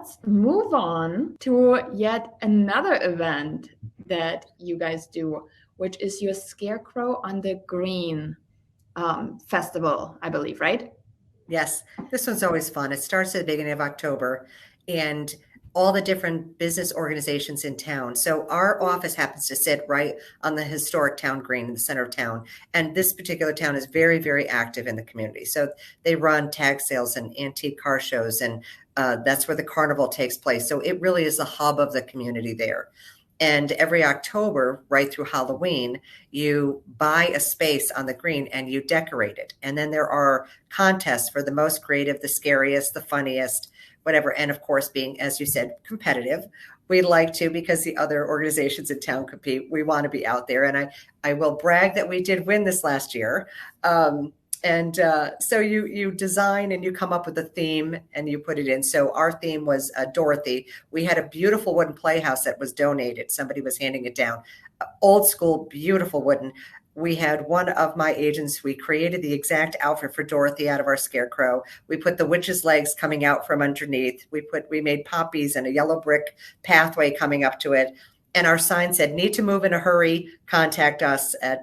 let's move on to yet another event that you guys do, which is your Scarecrow on the Green festival, I believe, right? Yes, this one's always fun. It starts at the beginning of October and all the different business organizations in town. So our office happens to sit right on the historic town green in the center of town. And this particular town is very, very active in the community. So they run tag sales and antique car shows, and that's where the carnival takes place. So it really is the hub of the community there. And every October, right through Halloween, you buy a space on the green and you decorate it. And then there are contests for the most creative, the scariest, the funniest, whatever. And of course, being, as you said, competitive, we like to, because the other organizations in town compete, we want to be out there. And I will brag that we did win this last year. So you design and you come up with a theme and you put it in. So our theme was Dorothy. We had a beautiful wooden playhouse that was donated. Somebody was handing it down. Old school, beautiful wooden. We had one of my agents, we created the exact outfit for Dorothy out of our Scarecrow. We put the witch's legs coming out from underneath. We made poppies and a yellow brick pathway coming up to it. And our sign said, need to move in a hurry, contact us at,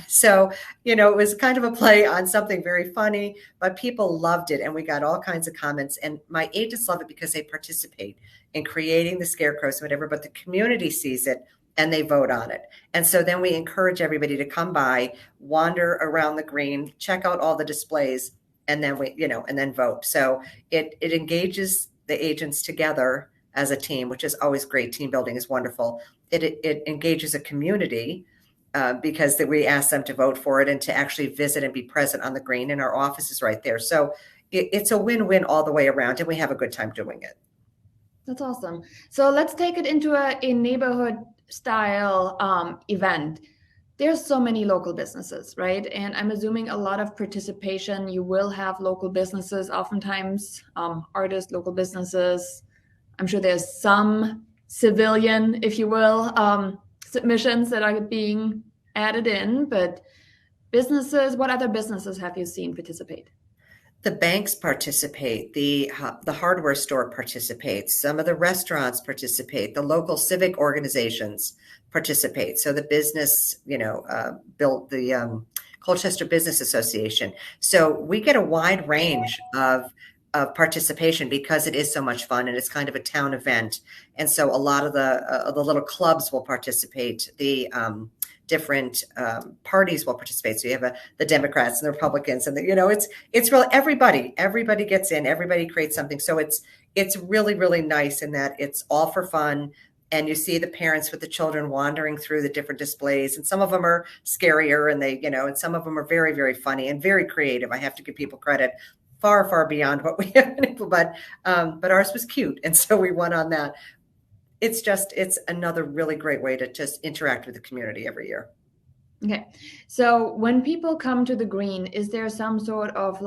so, it was kind of a play on something very funny, but people loved it. And we got all kinds of comments, and my agents love it because they participate in creating the scarecrows, whatever, but the community sees it and they vote on it. And so then we encourage everybody to come by, wander around the green, check out all the displays, and then and then vote. So it engages the agents together as a team, which is always great. Team building is wonderful. It engages a community because we ask them to vote for it and to actually visit and be present on the green, and our office is right there. So it's a win-win all the way around, and we have a good time doing it. That's awesome. So let's take it into a neighborhood style event. There's so many local businesses, right? And I'm assuming a lot of participation. You will have local businesses, oftentimes artists, local businesses. I'm sure there's some civilian, if you will, submissions that are being added in, but businesses, what other businesses have you seen participate? The banks participate, the hardware store participates, some of the restaurants participate, the local civic organizations participate. So the business, built the Colchester Business Association. So we get a wide range of participation because it is so much fun and it's kind of a town event. And so a lot of the little clubs will participate. The different parties will participate. So you have the Democrats and the Republicans, and it's really everybody gets in, everybody creates something. So it's really, really nice in that it's all for fun. And you see the parents with the children wandering through the different displays, and some of them are scarier, and and some of them are very, very funny and very creative. I have to give people credit, far, far beyond what we have been able, but ours was cute, and so we won on that. It's another really great way to just interact with the community every year. Okay. So when people come to the green, is there some sort of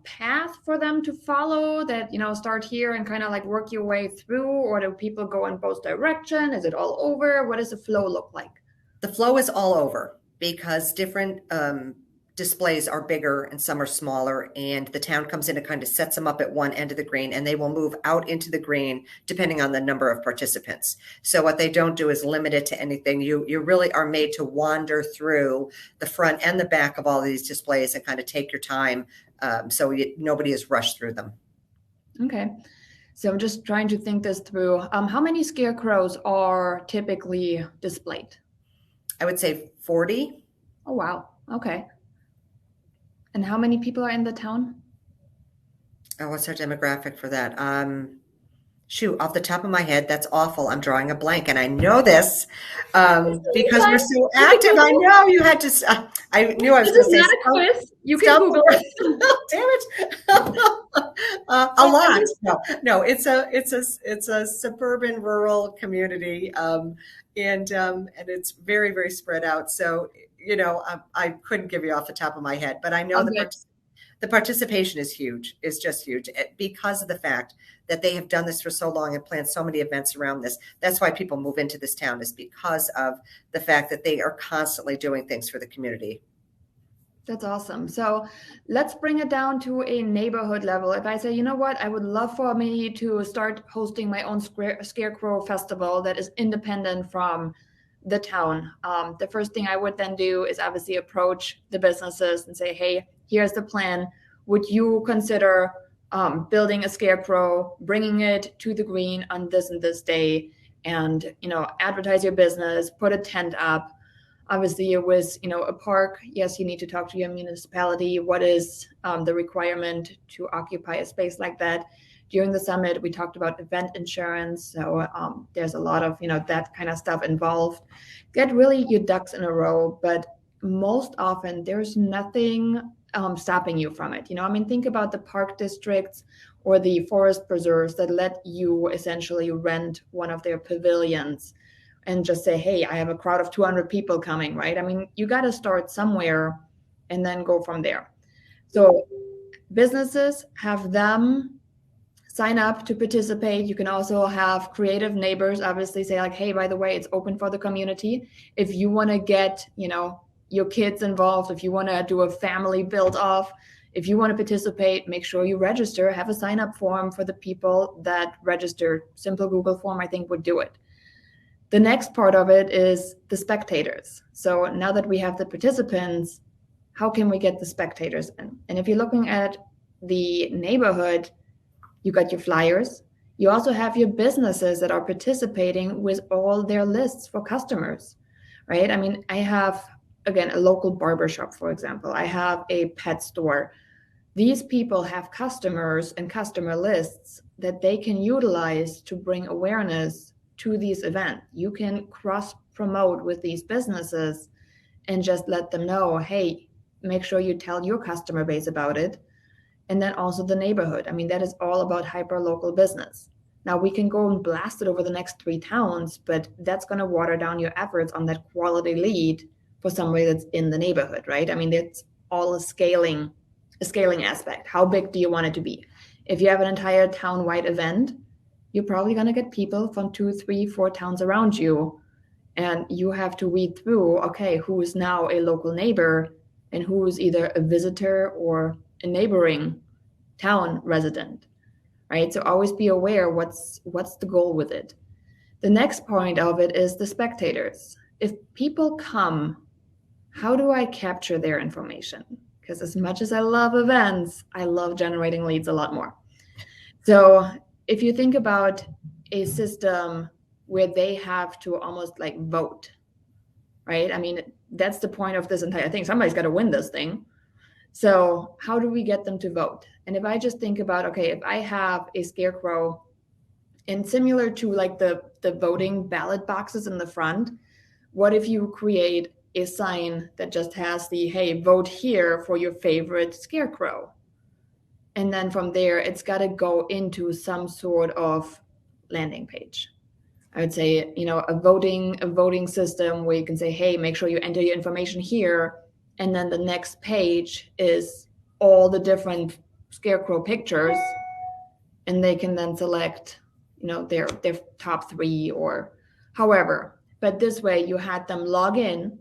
path for them to follow that, start here and kind of work your way through, or do people go in both directions? Is it all over? What does the flow look like? The flow is all over because different displays are bigger and some are smaller, and the town comes in and kind of sets them up at one end of the green, and they will move out into the green depending on the number of participants. So what they don't do is limit it to anything. You really are made to wander through the front and the back of all of these displays and kind of take your time, so nobody is rushed through them. Okay. So I'm just trying to think this through. How many scarecrows are typically displayed? I would say 40. Oh, wow. Okay. And how many people are in the town? Oh, what's our demographic for that? Shoot, off the top of my head, that's awful. I'm drawing a blank, and I know this because we're so active. I know you had to. I knew I was going to say. This is not a quiz. You can Google it. Damn it! A lot. No. It's a suburban rural community, and it's very, very spread out. So I couldn't give you off the top of my head, but I know the participation is huge. It's just huge because of the fact that they have done this for so long and planned so many events around this. That's why people move into this town, is because of the fact that they are constantly doing things for the community. That's awesome. So let's bring it down to a neighborhood level. If I say, you know what, I would love for me to start hosting my own Scarecrow festival that is independent from the town. The first thing I would then do is obviously approach the businesses and say, hey, here's the plan. Would you consider building a Scarecrow, bringing it to the green on this and this day, and advertise your business, put a tent up. Obviously, it was a park. Yes, you need to talk to your municipality. What is the requirement to occupy a space like that? During the summit, we talked about event insurance. So there's a lot of that kind of stuff involved. Get really your ducks in a row, but most often there's nothing stopping you from it. I mean, think about the park districts or the forest preserves that let you essentially rent one of their pavilions and just say, hey, I have a crowd of 200 people coming, right? I mean, you got to start somewhere and then go from there. So businesses, have them sign up to participate. You can also have creative neighbors obviously say like, hey, by the way, it's open for the community. If you want to get, your kids involved, if you want to do a family build off, if you want to participate, make sure you register, have a sign up form for the people that register. Simple Google form, I think, would do it. The next part of it is the spectators. So now that we have the participants, how can we get the spectators in? And if you're looking at the neighborhood, you got your flyers. You also have your businesses that are participating with all their lists for customers, right? I mean, I have, again, a local barbershop, for example. I have a pet store. These people have customers and customer lists that they can utilize to bring awareness to these events. You can cross promote with these businesses and just let them know, hey, make sure you tell your customer base about it. And then also the neighborhood. I mean, that is all about hyper local business. Now we can go and blast it over the next 3 towns, but that's going to water down your efforts on that quality lead for somebody that's in the neighborhood, right? I mean, it's all a scaling aspect. How big do you want it to be? If you have an entire town-wide event, you're probably going to get people from 2, 3, 4 towns around you. And you have to weed through, okay, who is now a local neighbor and who is either a visitor or a neighboring town resident, right? So always be aware what's the goal with it. The next point of it is the spectators. If people come, how do I capture their information? Because as much as I love events, I love generating leads a lot more. So if you think about a system where they have to almost like vote, right? I mean, that's the point of this entire thing. Somebody's got to win this thing. So how do we get them to vote? And if I just think about, okay, if I have a Scarecrow and similar to like the voting ballot boxes in the front, what if you create a sign that just has the, hey, vote here for your favorite Scarecrow? And then from there, it's got to go into some sort of landing page. I would say, a voting system where you can say, hey, make sure you enter your information here. And then the next page is all the different Scarecrow pictures. And they can then select, their top 3 or however. But this way you had them log in,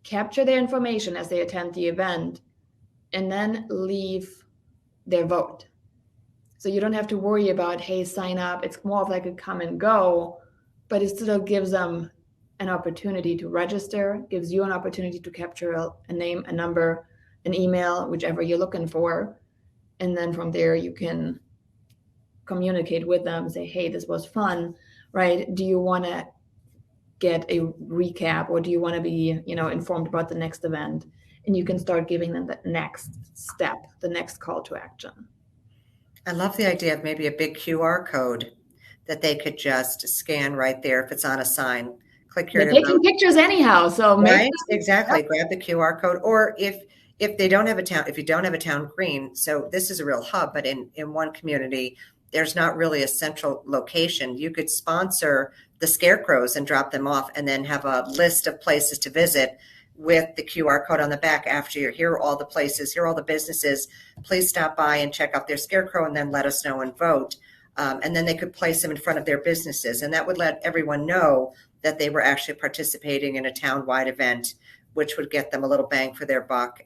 capture their information as they attend the event, and then leave their vote. So you don't have to worry about, hey, sign up. It's more of like a come and go, but it still gives them an opportunity to register, gives you an opportunity to capture a name, a number, an email, whichever you're looking for. And then from there, you can communicate with them, say, hey, this was fun, right? Do you want to get a recap or do you want to be, informed about the next event? And you can start giving them the next step, the next call to action. I love the idea of maybe a big QR code that they could just scan right there if it's on a sign. Click here. They're taking pictures anyhow, so right, exactly. Yep. Grab the QR code, or if they don't have a town, if you don't have a town green, so this is a real hub, but in one community, there's not really a central location. You could sponsor the Scarecrows and drop them off, and then have a list of places to visit with the QR code on the back after you're here are all the places, here are all the businesses. Please stop by and check out their Scarecrow and then let us know and vote. And then they could place them in front of their businesses. And that would let everyone know that they were actually participating in a town-wide event, which would get them a little bang for their buck.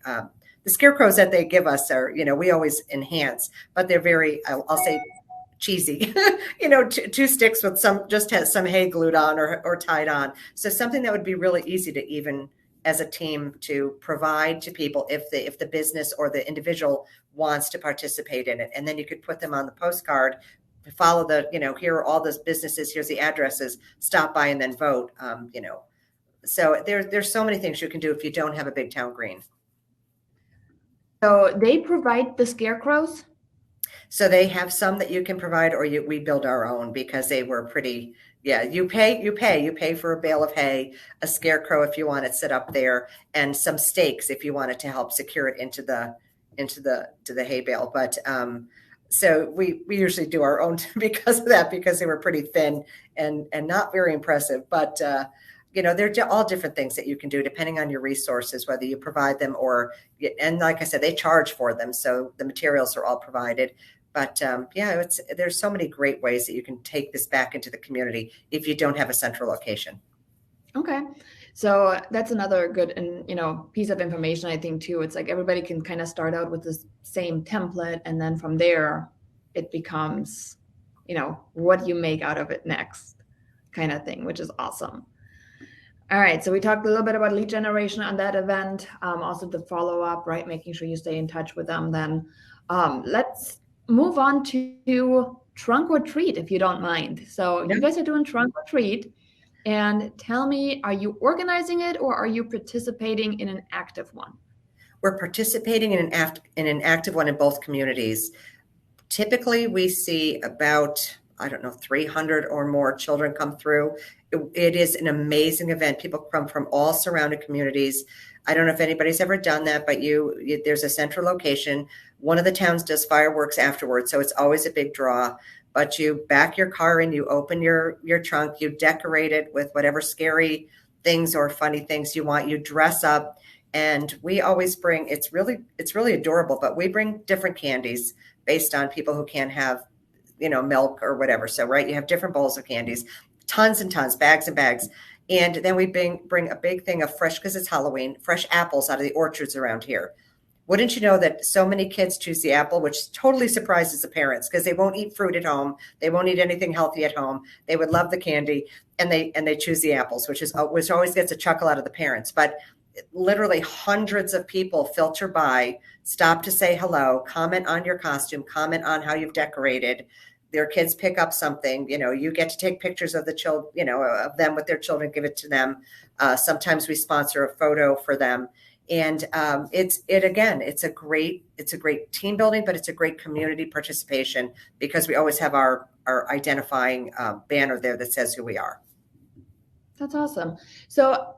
the scarecrows that they give us are, we always enhance, but they're very, I'll say, cheesy. Two sticks with just has some hay glued on or tied on. So something that would be really easy to even as a team to provide to people if the business or the individual wants to participate in it. And then you could put them on the postcard, follow here are all those businesses, here's the addresses, stop by and then vote. So there's so many things you can do if you don't have a big town green. So they provide the scarecrows? So they have some that you can provide, or we build our own because they were pretty. Yeah, you pay for a bale of hay, a scarecrow if you want it set up there, and some stakes if you wanted to help secure it into the hay bale. But so we usually do our own because of that, because they were pretty thin and not very impressive. But they're all different things that you can do depending on your resources, whether you provide them and like I said, they charge for them, so the materials are all provided. But there's so many great ways that you can take this back into the community if you don't have a central location. Okay. So that's another good piece of information, I think, too. It's like everybody can kind of start out with the same template, and then from there it becomes, what you make out of it next kind of thing, which is awesome. All right. So we talked a little bit about lead generation on that event. Also the follow-up, right? Making sure you stay in touch with them. Then let's move on to trunk or treat, if you don't mind. So you guys are doing trunk or treat, and tell me, are you organizing it or are you participating in an active one? We're participating in an active one in both communities. Typically, we see about, 300 or more children come through. It is an amazing event. People come from all surrounding communities. I don't know if anybody's ever done that, but there's a central location. One of the towns does fireworks afterwards, so it's always a big draw. But you back your car in, you open your trunk, you decorate it with whatever scary things or funny things you want. You dress up, and we always bring. It's really adorable. But we bring different candies based on people who can't have, milk or whatever. So right, you have different bowls of candies, tons and tons, bags and bags. And then we bring a big thing of fresh, because it's Halloween, fresh apples out of the orchards around here. Wouldn't you know that so many kids choose the apple, which totally surprises the parents, because they won't eat fruit at home. They won't eat anything healthy at home. They would love the candy, and they choose the apples, which always gets a chuckle out of the parents. But literally hundreds of people filter by, stop to say hello, comment on your costume, comment on how you've decorated. Their kids pick up something, you get to take pictures of the children, of them with their children, give it to them. Sometimes we sponsor a photo for them. And it's a great team building, but it's a great community participation, because we always have our identifying banner there that says who we are. That's awesome. So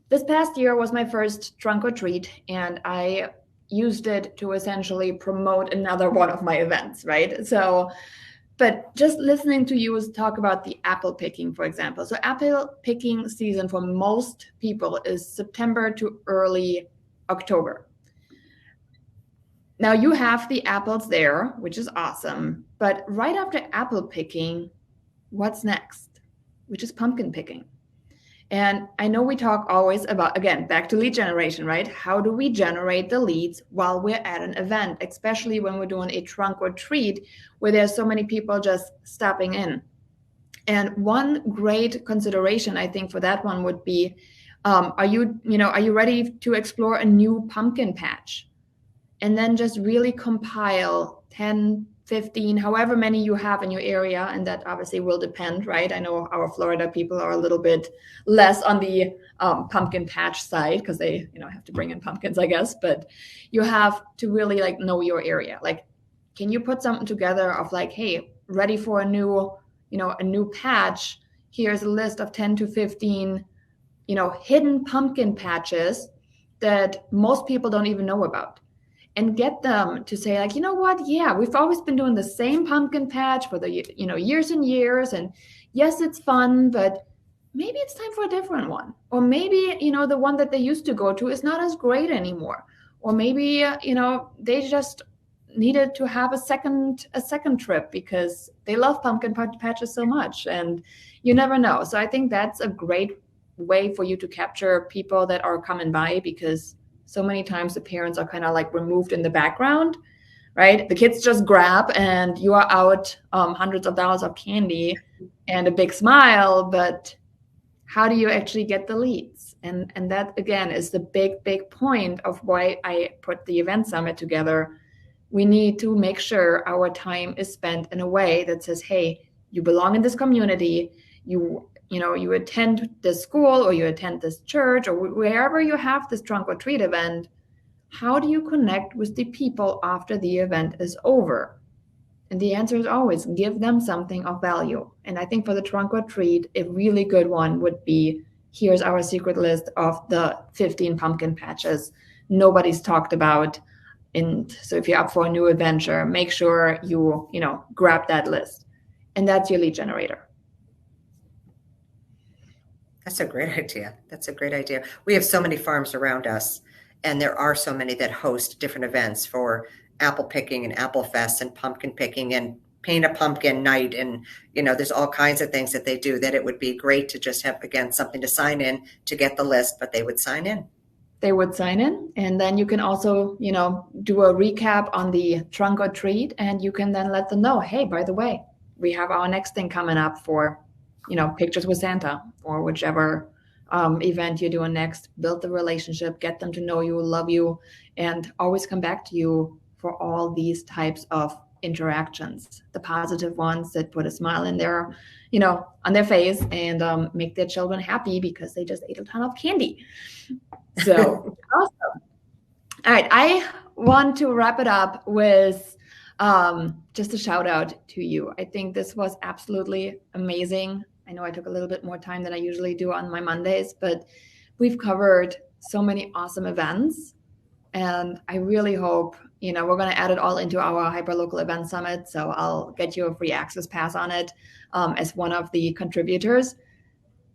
this past year was my first trunk or treat, and I used it to essentially promote another one of my events, right? So, but just listening to you talk about the apple picking, for example. So apple picking season for most people is September to early October. Now you have the apples there, which is awesome. But right after apple picking, what's next? Which is pumpkin picking. And I know we talk always about, again, back to lead generation, right? How do we generate the leads while we're at an event, especially when we're doing a trunk or treat where there's so many people just stopping in? And one great consideration, I think, for that one would be, are you ready to explore a new pumpkin patch? And then just really compile 10, 15, however many you have in your area. And that obviously will depend, right? I know our Florida people are a little bit less on the pumpkin patch side, because they, have to bring in pumpkins, I guess. But you have to really know your area. Like, can you put something together of hey, ready for a new patch? Here's a list of 10 to 15, hidden pumpkin patches that most people don't even know about. And get them to say you know what? Yeah, we've always been doing the same pumpkin patch for the, years and years. And yes, it's fun, but maybe it's time for a different one. Or maybe, the one that they used to go to is not as great anymore. Or maybe, they just needed to have a second trip because they love pumpkin patches so much. And you never know. So I think that's a great way for you to capture people that are coming by, because So many times the parents are kind of like removed in the background, right? The kids just grab and you are out hundreds of dollars of candy and a big smile, but how do you actually get the leads? And that again is the big point of why I put the event summit together. We need to make sure our time is spent in a way that says, hey, you belong in this community, you attend this school or you attend this church or wherever you have this trunk or treat event. How do you connect with the people after the event is over? And the answer is always give them something of value. And I think for the trunk or treat, a really good one would be, here's our secret list of the 15 pumpkin patches nobody's talked about. And so if you're up for a new adventure, make sure you grab that list. And that's your lead generator. That's a great idea. That's a great idea. We have so many farms around us, and there are so many that host different events for apple picking and apple fest and pumpkin picking and paint a pumpkin night. And, there's all kinds of things that they do that it would be great to just have, again, something to sign in to get the list, but they would sign in. They would sign in. And then you can also, do a recap on the trunk or treat, and you can then let them know, hey, by the way, we have our next thing coming up for, Pictures with Santa or whichever event you're doing next. Build the relationship, get them to know you, love you, and always come back to you for all these types of interactions, the positive ones that put a smile in their, on their face and make their children happy because they just ate a ton of candy. So awesome. All right. I want to wrap it up with just a shout out to you. I think this was absolutely amazing. I know I took a little bit more time than I usually do on my Mondays, but we've covered so many awesome events. And I really hope, we're going to add it all into our Hyperlocal Event Summit. So I'll get you a free access pass on it as one of the contributors.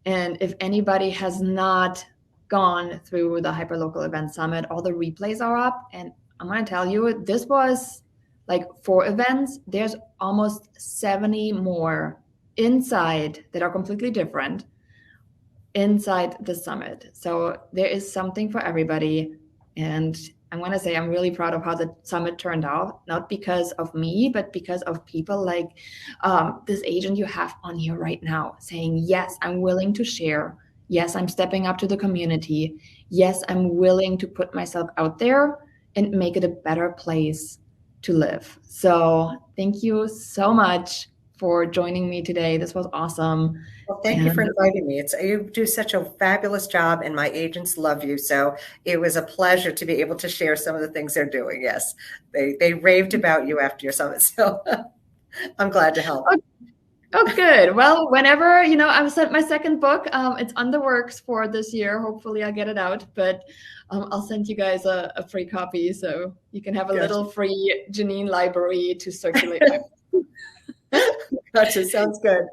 And if anybody has not gone through the Hyperlocal Event Summit, all the replays are up. And I'm going to tell you, this was like 4 events. There's almost 70 more inside that are completely different inside the summit. So there is something for everybody. And I'm going to say I'm really proud of how the summit turned out, not because of me, but because of people like this agent you have on here right now saying, yes, I'm willing to share. Yes, I'm stepping up to the community. Yes, I'm willing to put myself out there and make it a better place to live. So thank you so much for joining me today. This was awesome. Well, thank you for inviting me. You do such a fabulous job, and my agents love you. So it was a pleasure to be able to share some of the things they're doing. Yes, they raved about you after your summit. So I'm glad to help. Oh, good. Well, whenever, I've sent my second book. It's on the works for this year. Hopefully I'll get it out, but I'll send you guys a free copy so you can have a little free Janine library to circulate. Gotcha. Sounds good.